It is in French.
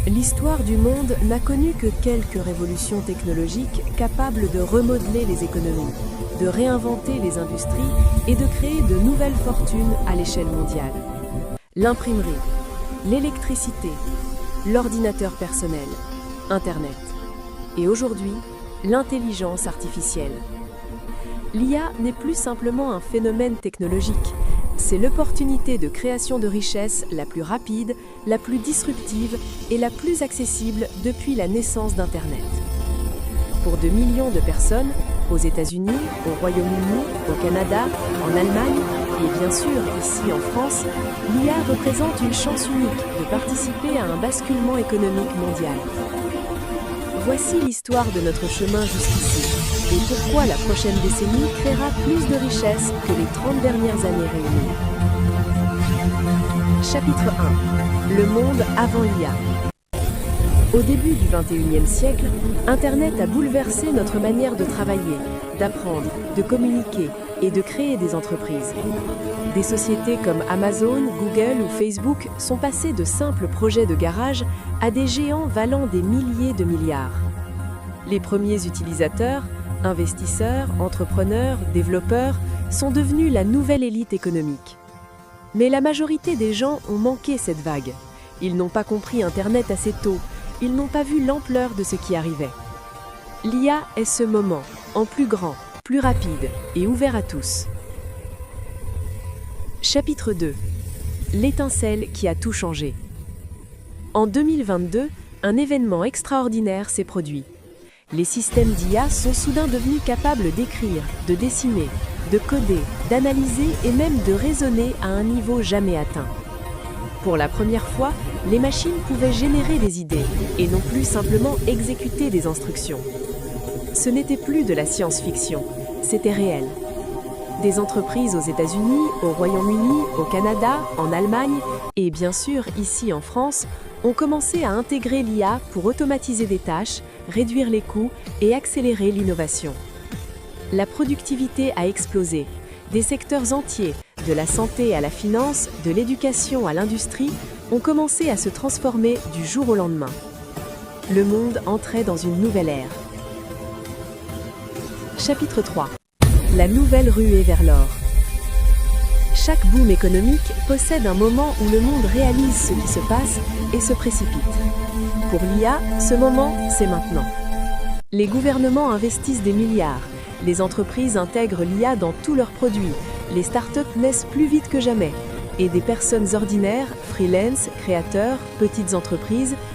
L'histoire du monde n'a connu que quelques révolutions technologiques capables de remodeler les économies, de réinventer les industries et de créer de nouvelles fortunes à l'échelle mondiale. L'imprimerie, l'électricité, l'ordinateur personnel, Internet et aujourd'hui, l'intelligence artificielle. L'IA n'est plus simplement un phénomène technologique, c'est l'opportunité de création de richesse la plus rapide, la plus disruptive et la plus accessible depuis la naissance d'Internet. Pour de millions de personnes, aux États-Unis, au Royaume-Uni, au Canada, en Allemagne et bien sûr ici en France, l'IA représente une chance unique de participer à un basculement économique mondial. Voici l'histoire de notre chemin jusqu'ici et pourquoi la prochaine décennie créera plus de richesses que les 30 dernières années réunies. Chapitre 1. Le monde avant l'IA. Au début du XXIe siècle, Internet a bouleversé notre manière de travailler, d'apprendre, de communiquer et de créer des entreprises. Des sociétés comme Amazon, Google ou Facebook sont passées de simples projets de garage à des géants valant des milliers de milliards. Les premiers utilisateurs, investisseurs, entrepreneurs, développeurs sont devenus la nouvelle élite économique. Mais la majorité des gens ont manqué cette vague. Ils n'ont pas compris Internet assez tôt. Ils n'ont pas vu l'ampleur de ce qui arrivait. L'IA est ce moment, en plus grand, plus rapide et ouvert à tous. Chapitre 2. L'étincelle qui a tout changé. En 2022, un événement extraordinaire s'est produit. Les systèmes d'IA sont soudain devenus capables d'écrire, de dessiner, de coder, d'analyser et même de raisonner à un niveau jamais atteint. Pour la première fois, les machines pouvaient générer des idées et non plus simplement exécuter des instructions. Ce n'était plus de la science-fiction, c'était réel. Des entreprises aux États-Unis, au Royaume-Uni, au Canada, en Allemagne et bien sûr ici en France ont commencé à intégrer l'IA pour automatiser des tâches, réduire les coûts et accélérer l'innovation. La productivité a explosé. Des secteurs entiers, de la santé à la finance, de l'éducation à l'industrie, ont commencé à se transformer du jour au lendemain. Le monde entrait dans une nouvelle ère. Chapitre 3. La nouvelle ruée vers l'or. Chaque boom économique possède un moment où le monde réalise ce qui se passe et se précipite. Pour l'IA, ce moment, c'est maintenant. Les gouvernements investissent des milliards, les entreprises intègrent l'IA dans tous leurs produits, les startups naissent plus vite que jamais, et des personnes ordinaires, freelance, créateurs, petites entreprises,